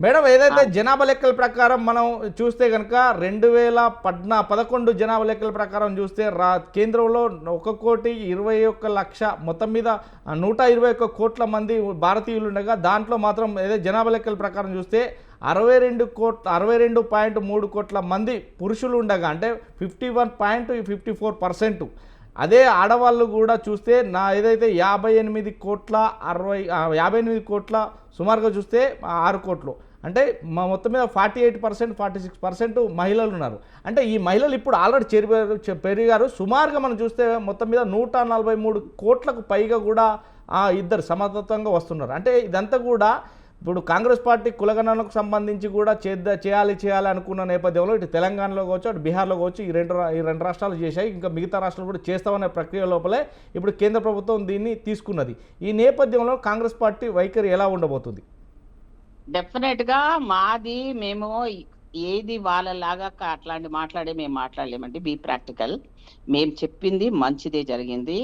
Madam ఏదైతే జనాభా లెక్కల ప్రకారం మనం చూస్తే కనుక 2011 జనాభా లెక్కల ప్రకారం చూస్తే కేంద్రంలో 1,21,00,000 మొత్తం మీద 121 కోట్ల మంది భారతీయులు ఉండగా దాంట్లో మాత్రం ఏదైతే జనాభా లెక్కల ప్రకారం చూస్తే 62.3 కోట్ల మంది పురుషులు ఉండగా అంటే 51.54%. అదే ఆడవాళ్ళు కూడా చూస్తే ఏదైతే 58 కోట్ల సుమారుగా చూస్తే 6 కోట్లు అంటే మొత్తం మీద 48% 46% మహిళలు ఉన్నారు. అంటే ఈ మహిళలు ఇప్పుడు ఆల్రెడీ పెరిగారు. సుమారుగా మనం చూస్తే మొత్తం మీద 143 కోట్లకు పైగా కూడా ఇద్దరు సమతత్వంగా వస్తున్నారు. అంటే ఇదంతా కూడా ఇప్పుడు కాంగ్రెస్ పార్టీ కులగణనకు సంబంధించి కూడా చేయాలి అనుకున్న నేపథ్యంలో ఇటు తెలంగాణలో కావచ్చు అటు బీహార్లో కావచ్చు ఈ రెండు రాష్ట్రాలు చేశాయి. ఇంకా మిగతా రాష్ట్రాలు కూడా చేస్తామనే ప్రక్రియ లోపలే ఇప్పుడు కేంద్ర ప్రభుత్వం దీన్ని తీసుకున్నది. ఈ నేపథ్యంలో కాంగ్రెస్ పార్టీ వైఖరి ఎలా ఉండబోతుంది? డెఫినెట్గా మేము ఏది వాళ్ళలాగా అట్లాంటి మేము మాట్లాడలేమండి. Be practical. మేము చెప్పింది మంచిదే జరిగింది.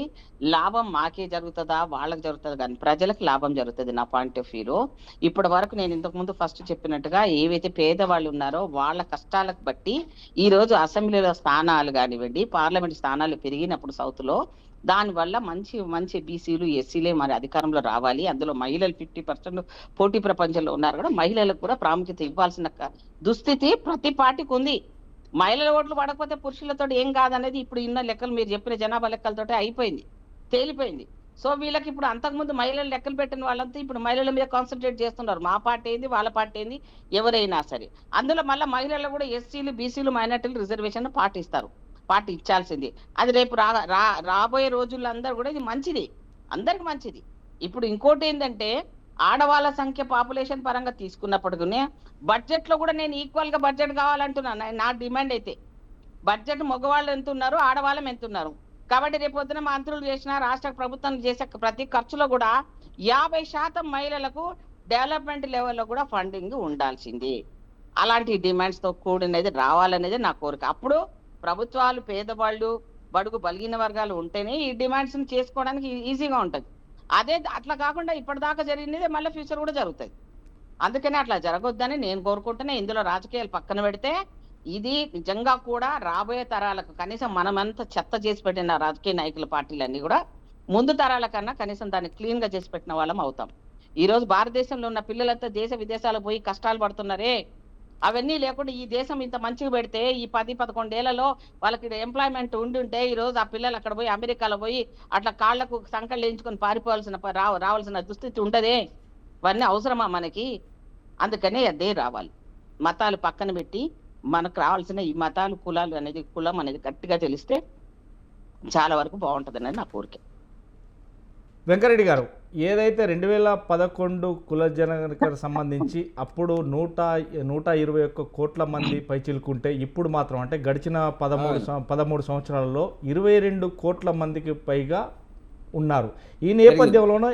లాభం మాకే జరుగుతుందా వాళ్ళకి జరుగుతుంది కానీ ప్రజలకు లాభం జరుగుతుంది నా పాయింట్ ఆఫ్ వ్యూలో. ఇప్పటి వరకు నేను ఇంతకుముందు ఫస్ట్ చెప్పినట్టుగా ఏవైతే పేదవాళ్ళు ఉన్నారో వాళ్ళ కష్టాలకు బట్టి ఈ రోజు అసెంబ్లీలో స్థానాలు కానివ్వండి, పార్లమెంట్ స్థానాలు పెరిగినప్పుడు సౌత్లో దానివల్ల మంచి మంచి బీసీలు ఎస్సీలే మరి అధికారంలో రావాలి. అందులో మహిళలు 50% పోటీ ప్రపంచంలో ఉన్నారు కూడా మహిళలకు కూడా ప్రాముఖ్యత ఇవ్వాల్సిన దుస్థితి ప్రతి పార్టీకి ఉంది. మహిళల ఓట్లు పడకపోతే పురుషులతో ఏం కాదనేది ఇప్పుడు ఇన్న లెక్కలు మీరు చెప్పిన జనాభా లెక్కలతోటే అయిపోయింది, తేలిపోయింది. సో వీళ్ళకి ఇప్పుడు అంతకుముందు మహిళలు లెక్కలు పెట్టిన వాళ్ళంతా ఇప్పుడు మహిళల మీద కాన్సన్ట్రేట్ చేస్తున్నారు. మా పార్టీ ఏంది వాళ్ళ పార్టీ ఏంది ఎవరైనా సరే. అందులో మళ్ళీ మహిళలు కూడా ఎస్సీలు బీసీలు మైనార్టీలు రిజర్వేషన్ పార్టీ ఇచ్చాల్సింది. అది రేపు రాబోయే రోజుల్లో అందరూ కూడా ఇది మంచిది, అందరికి మంచిది. ఇప్పుడు ఇంకోటి ఏంటంటే ఆడవాళ్ళ సంఖ్య పాపులేషన్ పరంగా తీసుకున్నప్పటికీ బడ్జెట్ లో కూడా నేను ఈక్వల్ గా బడ్జెట్ కావాలంటున్నాను. నా డిమాండ్ అయితే బడ్జెట్ మగవాళ్ళు ఎంత ఉన్నారు, ఆడవాళ్ళం ఎంత ఉన్నారు. కాబట్టి రేపు పొద్దున మంత్రులు చేసిన రాష్ట్ర ప్రభుత్వం చేసే ప్రతి ఖర్చులో కూడా 50% మహిళలకు డెవలప్మెంట్ లెవెల్లో కూడా ఫండింగ్ ఉండాల్సింది. అలాంటి డిమాండ్స్ తో కూడినది రావాలనేది నా కోరిక. అప్పుడు ప్రభుత్వాలు పేదవాళ్ళు బడుగు బలిగిన వర్గాలు ఉంటేనే ఈ డిమాండ్స్ చేసుకోవడానికి ఈజీగా ఉంటుంది. అట్లా కాకుండా ఇప్పటిదాకా జరిగినదే మళ్ళీ ఫ్యూచర్ కూడా జరుగుతుంది. అందుకనే అట్లా జరగొద్దని నేను కోరుకుంటున్నా. ఇందులో రాజకీయాలు పక్కన పెడితే ఇది నిజంగా కూడా రాబోయే తరాలకు కనీసం మనమంతా చెత్త చేసి పెట్టిన రాజకీయ నాయకుల పార్టీలన్నీ కూడా ముందు తరాల కన్నా కనీసం దాన్ని క్లీన్ గా చేసి పెట్టిన వాళ్ళం అవుతాం. ఈ రోజు భారతదేశంలో ఉన్న పిల్లలంతా దేశ విదేశాలకు పోయి కష్టాలు పడుతున్నారే, అవన్నీ లేకుండా ఈ దేశం ఇంత మంచిగా పెడితే ఈ 10-11 ఏళ్లలో వాళ్ళకి ఎంప్లాయ్మెంట్ ఉండుంటే ఈ రోజు ఆ పిల్లలు అక్కడ పోయి అమెరికాలో పోయి అట్లా కాళ్లకు సంకళ్ళు వేయించుకొని పారిపోవాల్సిన రావాల్సిన దుస్థితి ఉండదే. ఇవన్నీ అవసరమా మనకి? అందుకనే అదే రావాలి. మతాలు పక్కన పెట్టి మనకు రావాల్సిన ఈ మతాలు కులం అనేది గట్టిగా తెలిస్తే చాలా వరకు బాగుంటుంది అనేది నా కోరిక. వెంకరెడ్డి గారు, ఏదైతే 2011 కుల జనగణనకు సంబంధించి అప్పుడు 121 కోట్ల మంది పైచిలుకుంటే ఇప్పుడు మాత్రం అంటే గడిచిన 13 సంవత్సరాలలో 22 కోట్ల మందికి పైగా ఉన్నారు. ఈ నేపథ్యంలోనే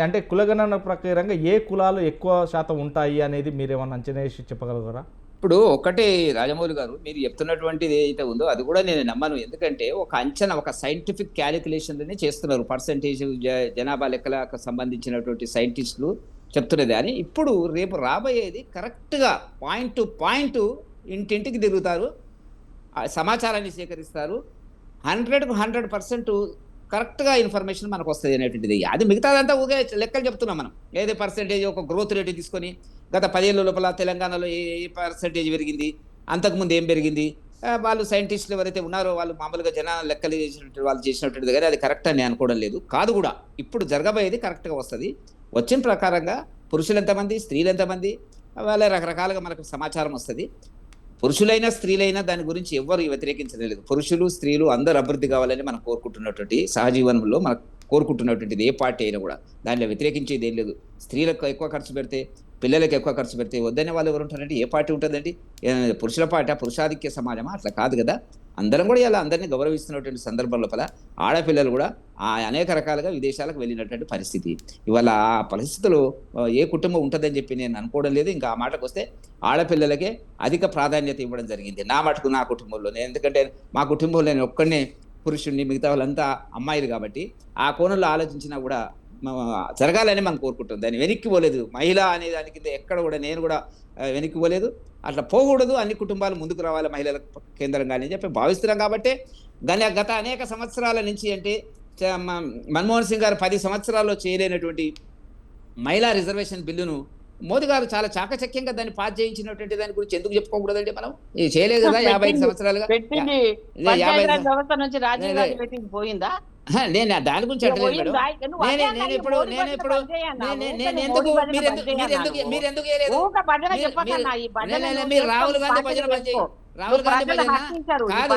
అంటే కులగణన ప్రకారంగా ఏ కులాలు ఎక్కువ శాతం ఉంటాయి అనేది మీరేమన్నా అంచనా వేసి చెప్పగలగరా? ఇప్పుడు ఒకటే రాజమౌళి గారు, మీరు చెప్తున్నటువంటిది ఏదైతే ఉందో అది కూడా నేను నమ్మను. ఎందుకంటే ఒక అంచనా, ఒక సైంటిఫిక్ క్యాలిక్యులేషన్లని చేస్తున్నారు. పర్సంటేజ్ జనాభా లెక్కలకు సంబంధించినటువంటి సైంటిస్టులు చెప్తున్నది అని. ఇప్పుడు రేపు రాబోయేది కరెక్ట్గా పాయింట్ టు పాయింట్ ఇంటింటికి తిరుగుతారు, సమాచారాన్ని సేకరిస్తారు. 100% కరెక్ట్గా ఇన్ఫర్మేషన్ మనకు వస్తుంది అనేటువంటిది. అది మిగతాదంతా ఊగే లెక్కలు చెప్తున్నాం మనం. ఏదో పర్సంటేజ్ ఒక గ్రోత్ రేటు తీసుకొని గత 10 ఏళ్ళ లోపల తెలంగాణలో ఏ పర్సంటేజ్ పెరిగింది, అంతకుముందు ఏం పెరిగింది, వాళ్ళు సైంటిస్టులు ఎవరైతే ఉన్నారో వాళ్ళు మామూలుగా జనాలు లెక్కలు చేసినట్టు వాళ్ళు చేసినటువంటిది కానీ అది కరెక్ట్ అని అనుకోవడం లేదు. కాదు కూడా ఇప్పుడు జరగబోయేది కరెక్ట్గా వస్తుంది. వచ్చిన ప్రకారంగా పురుషులు ఎంతమంది, స్త్రీలు ఎంతమంది, వాళ్ళ రకరకాలుగా మనకు సమాచారం వస్తుంది. పురుషులైనా స్త్రీలైనా దాని గురించి ఎవ్వరు వ్యతిరేకించలేదు. పురుషులు స్త్రీలు అందరూ అభివృద్ధి కావాలని మనం కోరుకుంటున్నటువంటి సహజీవనంలో మనకు కోరుకుంటున్నటువంటిది ఏ పార్టీ అయినా కూడా దానిలో వ్యతిరేకించేది ఏం లేదు. స్త్రీలకు ఎక్కువ ఖర్చు పెడితే, పిల్లలకు ఎక్కువ ఖర్చు పెడితే వద్దనే వాళ్ళు ఎవరు ఉంటారంటే ఏ పార్టీ ఉంటుందండి? పురుషుల పార్టీ, పురుషాధిక్య సమాజమా? అట్లా కాదు కదా. అందరం కూడా ఇలా అందరినీ గౌరవిస్తున్నటువంటి సందర్భం లోపల ఆడపిల్లలు కూడా అనేక రకాలుగా విదేశాలకు వెళ్ళినటువంటి పరిస్థితి. ఇవాళ ఆ పరిస్థితులు ఏ కుటుంబం ఉంటుందని చెప్పి నేను అనుకోవడం లేదు. ఇంకా ఆ మాటకు వస్తే ఆడపిల్లలకే అధిక ప్రాధాన్యత ఇవ్వడం జరిగింది నా కుటుంబంలో. నేను ఎందుకంటే మా కుటుంబంలో నేను ఒక్కడనే పురుషుడిని, మిగతా వాళ్ళంతా అమ్మాయిలు కాబట్టి ఆ కోణంలో ఆలోచించినా కూడా జరగాలని మనం కోరుకుంటాం. దాన్ని వెనక్కి పోలేదు. మహిళ అనే దాని కింద ఎక్కడ కూడా నేను కూడా వెనక్కి పోలేదు. అట్లా పోకూడదు, అన్ని కుటుంబాలు ముందుకు రావాలి మహిళల కేంద్రంగా అని చెప్పి భావిస్తున్నాం. కాబట్టి గత అనేక సంవత్సరాల నుంచి అంటే మన్మోహన్ సింగ్ గారు 10 సంవత్సరాల్లో చేయలేనటువంటి మహిళా రిజర్వేషన్ బిల్లును మోదీ గారు చాలా చాకచక్యంగా దాన్ని పాస్ చేయించినటువంటి దాని గురించి ఎందుకు చెప్పుకోకూడదండి? మనం ఇది చేయలేదు కదా 55 సంవత్సరాలుగా. వ్యవస్థ నుంచి రాజీవ్ గాంధీ పెట్టింది పోయిందా? నేను దాని గురించి అంటలేదు మేడం. నేను ఇప్పుడు మీరు రాహుల్ గాంధీ భజన బంద్ చేయి. రాహుల్ గాంధీ భజన కాదు,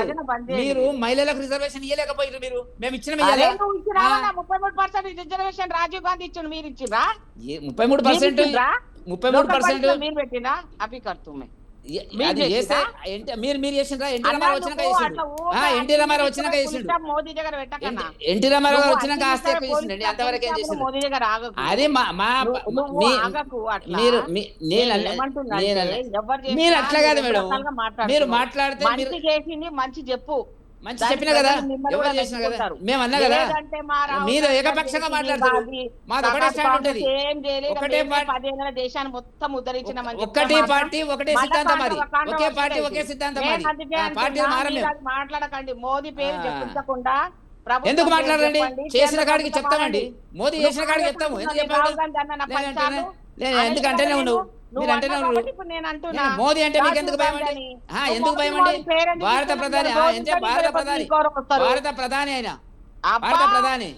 మీరు మహిళలకు రిజర్వేషన్ ఇవ్వలేకపోయారు. మీరు మేము ఇచ్చిన 33% రిజర్వేషన్ రాజీవ్ గాంధీ ఇచ్చిండు, మీరు ఇచ్చిండ్రా? 33% మీరు పెట్టినా అవి కర్తూమే అది చేస్తే మీరు చేసిండ్రా? ఎన్టీ రామారావు వచ్చినాక చేసిండు. ఎన్టీ రామారావు వచ్చినాక చేసిండు. మోదీ దగ్గర పెట్టకన్నా, ఎన్టీ రామారావు గారు వచ్చినాక ఆస్తి ఎక్కువ చేసిండండి. అంతవరకు ఏం చేసిండు? మోదీ దగ్గర ఆగకు. అది మీరు అట్లా కాదు మేడం. మీరు మాట్లాడితే మంచి చేసింది, మంచి చెప్పు, మంచి చెప్పినా కదా, ఎవరు చేసినా కదా, మేము అన్నా కదా. మీరు ఏకపక్షంగా మాట్లాడతారు. మాది ఒకటే స్టాండ్ ఉంటది, ఒకటే దేశాన్ని మొత్తం ఉద్ధరించిన ఒకటే పార్టీ, ఒకటే సిద్ధాంతం. అది ఒకే పార్టీ, ఒకే సిద్ధాంతం. పార్టీ మాట్లాడకండి. మోదీ పేరు చెప్పించకుండా ఎందుకు మాట్లాడండి? చేసిన కాడికి చెప్తామండి. మోదీ చేసిన కాడికి చెప్తాము. ఎందుకు చెప్పాడు? ఎందుకంటేనే ఉన్నావు, మీరు అంటేనే ఉన్నారు. మోదీ అంటే మీకు ఎందుకు భయం అండి? ఎందుకు భయం అండి? భారత ప్రధాని, భారత ప్రధాని, భారత ప్రధాని అయినా, భారత ప్రధాని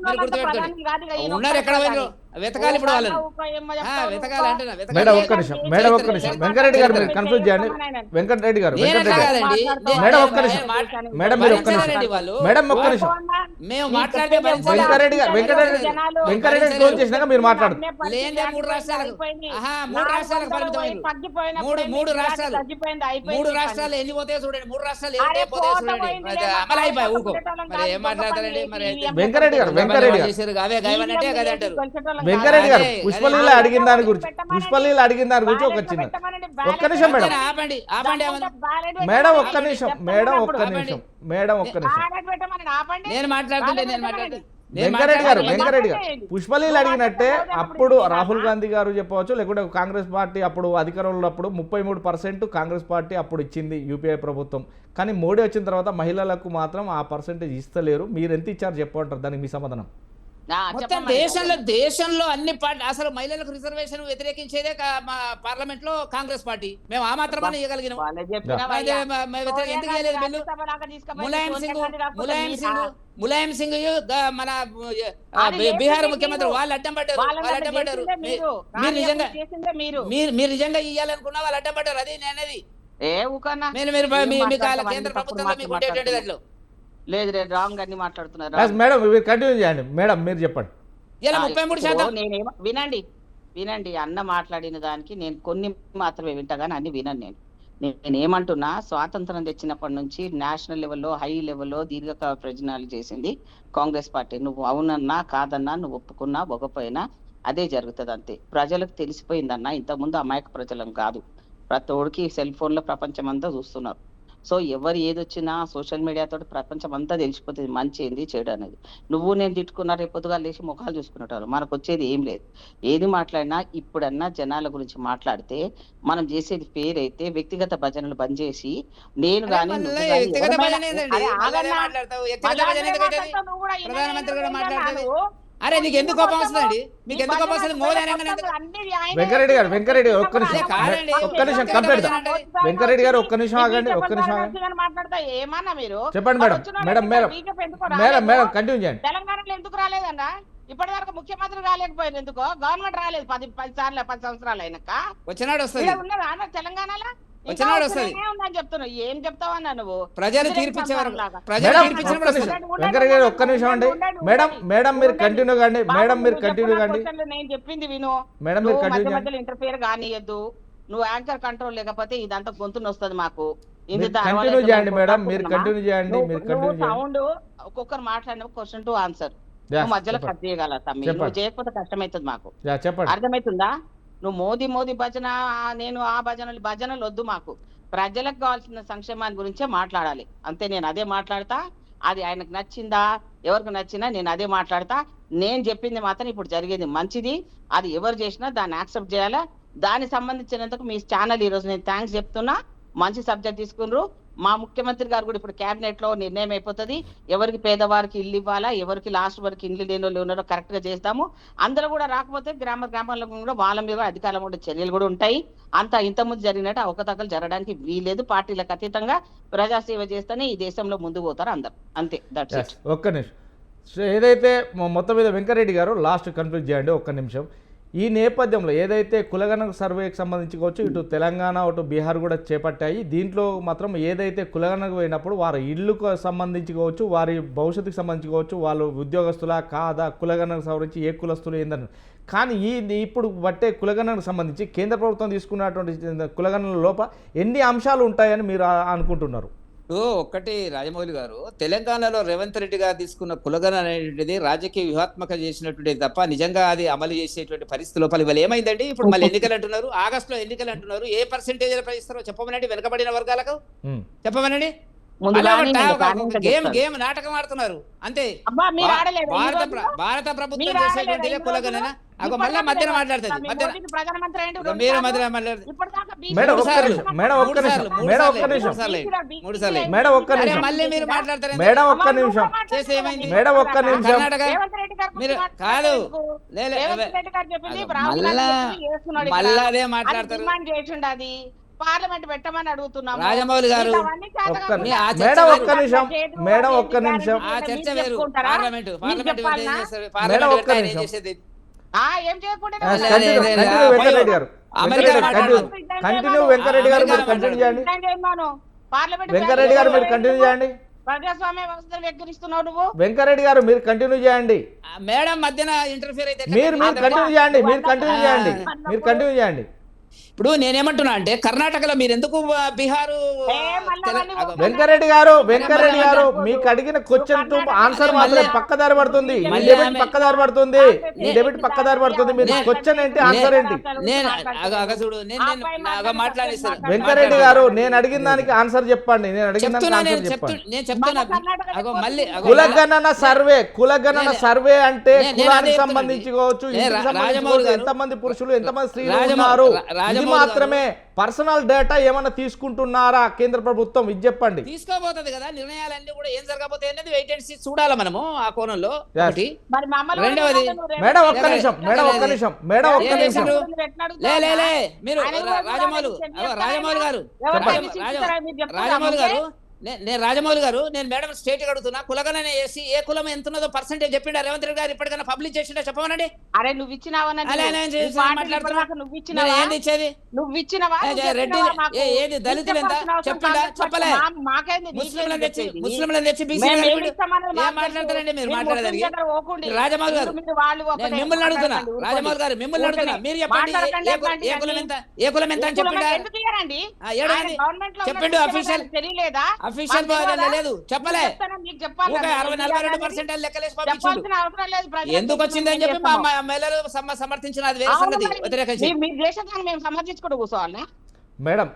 మీరు గుర్తుపెట్టుకోండి. ఉన్నారు, ఎక్కడ పోయినారు? వెతకాలి ఇప్పుడు వాళ్ళని. వెతకాలి అంటున్నా. మేడం ఒక్క నిమిషం, మేడం ఒక్క నిమిషం. వెంకటరెడ్డి గారు మీరు కన్ఫ్యూజ్ చేయండి. వెంకటరెడ్డి గారు, మేడం ఒక్క నిమిషం, మేడం మీరు ఒక్క నిమిషం, మేడం ఒక్క నిమిషం. మేము మాట్లాడితే వెంకటరెడ్డి గారు, వెంకటరెడ్డి క్లోజ్ చేసినాక మీరు మాట్లాడదు. లేదే 3 రాష్ట్రాలకు, 3 రాష్ట్రాలకు పరిమితమైంది. మూడు రాష్ట్రాలు ఎన్ని పోతాయో చూడండి. 3 రాష్ట్రాలు ఎన్ని పోతాయో చూడండి. అమలు అయిపోయి ఊకో. మరి ఏం మాట్లాడతారండి? మరి వెంకటరెడ్డి గారు, అవే గాయమనంటే కదా అంటారు. వెంకరెడ్డి గారు, పుష్పలీల అడిగిన దాని గురించి ఒక చిన్న ఒక్క నిమిషం మేడం. మేడం ఒక్క నిమిషం, నేను మాట్లాడుతుంటే వెంకరెడ్డి గారు, పుష్పలీల అడిగినట్టే అప్పుడు రాహుల్ గాంధీ గారు చెప్పవచ్చు, లేకుంటే కాంగ్రెస్ పార్టీ అప్పుడు అధికారంలో ఉన్నప్పుడు 33% కాంగ్రెస్ పార్టీ అప్పుడు ఇచ్చింది యూపీఐ ప్రభుత్వం. కానీ మోడీ వచ్చిన తర్వాత మహిళలకు మాత్రం ఆ పర్సెంటేజ్ ఇస్తలేరు. మీరు ఎంత ఇచ్చారు చెప్పంటారు, దానికి మీ సమాధానం? మొత్తం దేశంలో అన్ని పార్టీ అసలు మహిళలకు రిజర్వేషన్ వ్యతిరేకించేదే మా పార్లమెంట్ లో కాంగ్రెస్ పార్టీ. మేము ఆ మాత్రమే ఇవ్వగలిగినాం. ఎందుకు చేయలేదు బిల్లు? ములాయం సింగ్ మన బీహార్ ముఖ్యమంత్రి వాళ్ళు అడ్డం పడ్డారు. మీరు నిజంగా ఇవ్వాలనుకున్నా వాళ్ళు అడ్డం పడ్డారు. అది నేనది కేంద్ర ప్రభుత్వంలో మీకు ఉండేటువంటి దాంట్లో లేదు, రాంగ్ అన్ని మాట్లాడుతున్నారు. మేడం మీరు కంటిన్యూ చేయండి. మేడం మీరు చెప్పండి. 33% వినండి. అన్న మాట్లాడిన దానికి నేను కొన్ని మాత్రమే వింటా కానీ అన్ని వినను. నేనేమంటున్నా, స్వాతంత్రం తెచ్చినప్పటి నుంచి నేషనల్ లెవెల్లో, హై లెవెల్లో దీర్ఘకాల ప్రయోజనాలు చేసింది కాంగ్రెస్ పార్టీ. నువ్వు అవునన్నా కాదన్నా, నువ్వు ఒప్పుకున్నా ఒకపోయినా అదే జరుగుతుంది అంతే. ప్రజలకు తెలిసిపోయిందన్నా, ఇంతకుముందు అమాయక ప్రజలం కాదు. ప్రతి ఒడికి సెల్ ఫోన్లో ప్రపంచం అంతా చూస్తున్నారు. సో ఎవరు ఏదొచ్చినా సోషల్ మీడియాతో ప్రపంచం అంతా తెలిసిపోతుంది మంచి ఏంది చెడు అనేది. నువ్వు నేను తిట్టుకున్నా రేపు పొద్దుగా లేచి ముఖాలు చూసుకునేటారు. మనకు వచ్చేది ఏం లేదు. ఏది మాట్లాడినా ఇప్పుడన్నా జనాల గురించి మాట్లాడితే మనం చేసేది పేరు అయితే వ్యక్తిగత భజనలు బంద్ చేసి నేను కానీ అరే నీకు ఎందుకు కోపం వస్తుందండి? మీకు ఎందుకు కోపం వస్తుంది? వెంకరెడ్డి గారు ఒక్క నిమిషం కంప్లీట్. వెంకరెడ్డి గారు ఒక్క నిమిషం ఆగండి. ఏమన్నా మీరు చెప్పండి మేడం కంటిన్యూ చేయండి. తెలంగాణలో ఎందుకు రాలేదన్నా? ఇప్పటి వరకు ముఖ్యమంత్రి రాలేకపోయింది ఎందుకో? గవర్నమెంట్ రాలేదు 10 సంవత్సరాలు అయినాక. వచ్చినాడు వస్తుంది ఉన్నదా తెలంగాణలో? చెప్తున్నా ఏం చెప్తావన్నా నువ్వు? ప్రజలు తీర్పిచ్చేవారు. వెంకరెడ్డి గారు ఒక్క నిమిషం అండి. మేడం మీరు కంటిన్యూ కండి. నేను చెప్పింది విను. మధ్యలో ఇంటర్ఫియర్ కానియద్దు. నువ్వు యాంకర్ కంట్రోల్ లేకపోతే ఇదంతా గొంతుని వస్తుంది మాకు. కంటిన్యూ చేయండి మేడం, మీరు కంటిన్యూ చేయండి. సౌండ్ ఒక్కొక్కరు మాట్లాడిన క్వశ్చన్ టు ఆన్సర్ మధ్యలో కట్ చేయగల తమ్మి. నువ్వు చేయకపోతే కష్టమవుతుంది మాకు. అర్థమవుతుందా? నువ్వు మోదీ భజన, నేను ఆ భజనలు వద్దు మాకు. ప్రజలకు కావాల్సిన సంక్షేమాన్ని గురించే మాట్లాడాలి అంతే. నేను అదే మాట్లాడతా. అది ఆయనకు నచ్చిందా, ఎవరికి నచ్చినా నేను అదే మాట్లాడతా. నేను చెప్పింది మాత్రం ఇప్పుడు జరిగేది మంచిది. అది ఎవరు చేసినా దాన్ని యాక్సెప్ట్ చేయాలా. దానికి సంబంధించినందుకు మీ ఛానల్ ఈ రోజు నేను థ్యాంక్స్ చెప్తున్నా. మంచి సబ్జెక్ట్ తీసుకున్నారు. మా ముఖ్యమంత్రి గారు కూడా ఇప్పుడు కేబినెట్ లో నిర్ణయం అయిపోతుంది. ఎవరికి పేదవారికి ఇల్లు ఇవ్వాలా, ఎవరికి లాస్ట్ వరకు ఇల్లు లేని వాళ్ళు ఉన్నారో కరెక్ట్ గా చేస్తాము. అందరూ కూడా రాకపోతే గ్రామాల్లో కూడా వాళ్ళ మీద అధికారులు కూడా చర్యలు కూడా ఉంటాయి. అంత ఇంతకుముందు జరిగినట్టు అవకతవకలు జరగడానికి వీలేదు. పార్టీలకు అతీతంగా ప్రజాసేవ చేస్తేనే ఈ దేశంలో ముందుకు పోతారు అందరు. అంతే, దట్స్ ఇట్. ఒక్క నిమిషం. సో ఏదైతే మొత్తం మీద వెంకరెడ్డి గారు లాస్ట్ కంప్లీట్ చేయండి ఒక్క నిమిషం. ఈ నేపథ్యంలో ఏదైతే కులగణన సర్వేకి సంబంధించి కావచ్చు, ఇటు తెలంగాణ అటు బీహార్ కూడా చేపట్టాయి. దీంట్లో మాత్రం ఏదైతే కులగణనకు పోయినప్పుడు వారి ఇల్లుకు సంబంధించి కావచ్చు, వారి భవిష్యత్తుకు సంబంధించి కావచ్చు, వాళ్ళు ఉద్యోగస్తులా కాదా, కులగణనకు సంబంధించి ఏ కులస్తులు ఏందని. కానీ ఇప్పుడు బట్టే కులగణనకు సంబంధించి కేంద్ర ప్రభుత్వం తీసుకున్నటువంటి కులగణన లోపల ఎన్ని అంశాలు ఉంటాయని మీరు అనుకుంటున్నారు? ఒక్కటి రాజమౌళి గారు, తెలంగాణలో రేవంత్ రెడ్డి గారు తీసుకున్న కులగణన అనేటువంటిది రాజకీయ వ్యూహాత్మక చేసినటువంటిది తప్ప నిజంగా అది అమలు చేసేటువంటి పరిస్థితి లోపల ఇవాళ ఏమైందండి? ఇప్పుడు మళ్ళీ ఎన్నికలు అంటున్నారు, ఆగస్టులో ఎన్నికలు అంటున్నారు. ఏ పర్సెంటేజ్ ఇస్తారో చెప్పమనండి వెనకబడిన వర్గాలకు, చెప్పమనండి. గేమ్ నాటకం ఆడుతున్నారు అంతే. భారత ప్రభుత్వం చేసేటువంటి కులగణన మళ్ళా మధ్యన మాట్లాడుతుంది. మీరు మధ్యన మాట్లాడుతుంది. మళ్ళీ మీరు మాట్లాడతారు. చేసి ఏమైంది? కర్ణాటక మీరు కాదు, మళ్ళా అదే మాట్లాడతారు. పార్లమెంట్ పెట్టమని అడుగుతున్నాం. రాజమౌళి గారు మేడం ఒక్క నిమిషం. ఆ చర్చ వేరు. పార్లమెంట్ ఏం చేయకుండా కంటిన్యూ వెంకరెడ్డి గారు మీరు కంటిన్యూ చేయండి. వెంకరెడ్డి గారు మీరు కంటిన్యూ చేయండి. ప్రజాస్వామ్య వ్యవస్థను వెక్కిరిస్తున్నావు నువ్వు. వెంకరెడ్డి గారు మీరు కంటిన్యూ చేయండి. మేడం మధ్యన ఇంటర్ఫియర్ అయితే మీరు కంటిన్యూ చేయండి. మీరు కంటిన్యూ చేయండి. ఇప్పుడు నేనేమంటున్నా అంటే కర్ణాటకలో మీరు ఎందుకు బీహారు వెంకరెడ్డి గారు మీకు అడిగిన క్వశ్చన్ ఆన్సర్ మాత్రం పక్కదారి పడుతుంది. పక్కదారి పడుతుంది. మీరు క్వశ్చన్ ఏంటి, ఆన్సర్ ఏంటి? వెంకరెడ్డి గారు నేను అడిగిన దానికి ఆన్సర్ చెప్పండి. కులగణన సర్వే అంటే కులానికి సంబంధించి కావచ్చు, ఎంతమంది పురుషులు ఎంతమంది స్త్రీలు ఉన్నారు, ఇది మాత్రమే. పర్సనల్ డేటా ఏమైనా తీసుకుంటున్నారా కేంద్ర ప్రభుత్వం? ఇది చెప్పండి. తీసుకోబోతుంది కదా, నిర్ణయాలన్నీ కూడా ఏం జరగబోతాయి అనేది వెయిట్ అండ్ సీ చూడాలి మనము ఆ కోణంలో. రెండవది మేడం ఒక్క నిమిషం. మీరు రాజమౌళి గారు నేను మేడం స్టేట్ అడుగుతున్నా, కులగణన వేసి ఏ కులం ఎంత ఉన్నదో పర్సెంటేజ్ చెప్పిండా రేవంత్ రెడ్డి గారు ఇప్పటికైనా పబ్లిష్ చేసిండా చెప్పమనండి. అరే నువ్వు ఇచ్చినావా? ఏది దళితులు ఎంత చెప్పిండా? చెప్పలే. ముస్లింలను తెచ్చి మాట్లాడతారండి మీరు మాట్లాడేదానికి. రాజమౌళి గారు మిమ్మల్ని అడుగుతున్నా, మీరు చెప్పండి ఏ కులం ఎంత అని చెప్పిండా? చెప్పిండు అఫీషియల్ లేదు చెప్పలే. 62% లెక్కలేసి పంపించారు. ఎందుకు వచ్చిందని చెప్పి మా మహిళలు సమర్థించిన అది వేరే సంగతి. వ్యతిరేకించి సమర్థించుకుంటూ కూర్చోవాలి మేడం.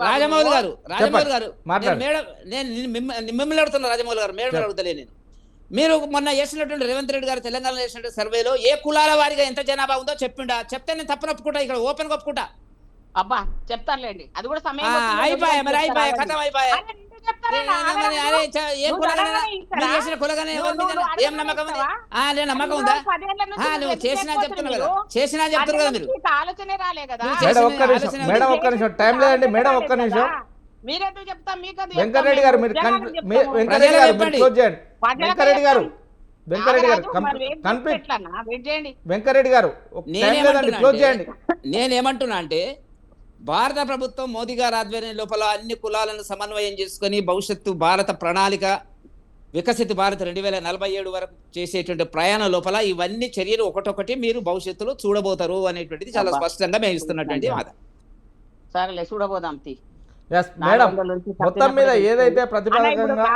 రాజమౌళి గారు మేడం నేను మిమ్మల్ని అడుగుతున్నా. రాజమౌళి గారు మేడం అడుగుతలే నేను. మీరు మొన్న చేసినటువంటి రేవంత్ రెడ్డి గారు తెలంగాణలో చేసినటువంటి సర్వేలో ఏ కులాల వారిగా ఎంత జనాభా ఉందో చెప్పిండా? చెప్తే నేను తప్పని ఒప్పుకుంటా, ఇక్కడ ఓపెన్ ఒప్పుకుంటా. అబ్బా చెప్తారులేండి, అది కూడా సమయం అయిపోయా. మరి అయిపోయా, కథం అయిపోయా. ఏం నమ్మకం ఉంది? నమ్మకం ఉందా? నువ్వు చేసినా చెప్తున్నావు కదా, చెప్తున్నారు కదా మీరు. ఆలోచనే రాలే కదా. మేడం ఒక్క నిమిషం, టైం లేదండి. మేడం ఒక్క నిమిషం. మీరెందుకు చెప్తాం? మీకు వెంకరెడ్డి గారు మీరు క్లోజ్ చేయండి. నేనేమంటున్నా అంటే భారత ప్రభుత్వం మోదీ గారి ఆధ్వర్యం లోపల అన్ని కులాలను సమన్వయం చేసుకుని భవిష్యత్తు భారత ప్రణాళిక వికసిత భారత్ 2047 వరకు చేసేటువంటి ప్రయాణం లోపల ఇవన్నీ చర్యలు ఒకటొకటి మీరు భవిష్యత్తులో చూడబోతారు అనేటువంటిది చాలా స్పష్టంగా మేము ఇస్తున్నటువంటి మాట. సరేలే చూడబోదాం. మేడం మొత్తం మీద ఏదైతే ప్రతిపాదకంగా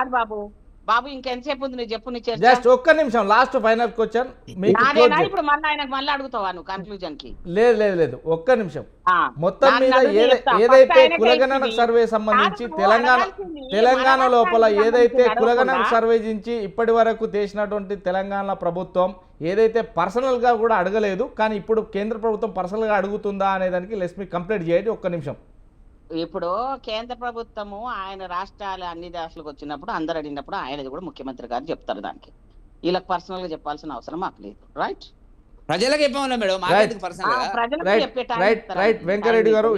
బాబు ఇంకెంతసేపు ఉంది నువ్వు చెప్పు నీ చర్చ. జస్ట్ ఒక్క నిమిషం లాస్ట్ ఫైనల్ క్వశ్చన్ మీకు close నాదేనా చేయండి. ఇప్పుడు మళ్ళీ ఆయనకు మళ్ళీ అడుగుతావా నువ్వు కన్క్లూజన్ కి? లేదు లేదు లేదు ఒక్క నిమిషం ఆ, మొత్తం దాన్ని మీద అడుగు చెప్తా. ఏదైతే ఫస్ట్ ఆయనకే కులగణన ఇచ్చింది. సర్వే సంబంధించి కాదు, తెలంగాణ అడగాల్సింది తెలంగాణ మన లోపల రాష్ట్రానికి ఏదైతే సంబంధించి కులగణన అడగకుండా సర్వే నుంచి ఇప్పటి వరకు చేసినటువంటి తెలంగాణ ప్రభుత్వం ఏదైతే పర్సనల్ గా కూడా అడగలేదు, కానీ ఇప్పుడు కేంద్ర ప్రభుత్వం పర్సనల్ గా అడుగుతుందా అనే దానికి లెట్స్ మీ కంప్లీట్ చేయండి ఒక్క నిమిషం. ఇప్పుడు కేంద్ర ప్రభుత్వము ఆయన రాష్ట్రాల అన్ని రాష్ట్రాలకు వచ్చినప్పుడు అందరు అడిగినప్పుడు ఆయనది కూడా ముఖ్యమంత్రి గారు చెప్తారు. దానికి వీళ్ళకి పర్సనల్ గా చెప్పాల్సిన అవసరం మాకు లేదు. రైట్, ప్రజలకు చెప్పమన్నా మేడం, మాకెందుకు పర్సనల్ గా? ప్రజలకు రైట్ చెప్పే రైట్ టైం రైట్ వెంకరెడ్డి గారు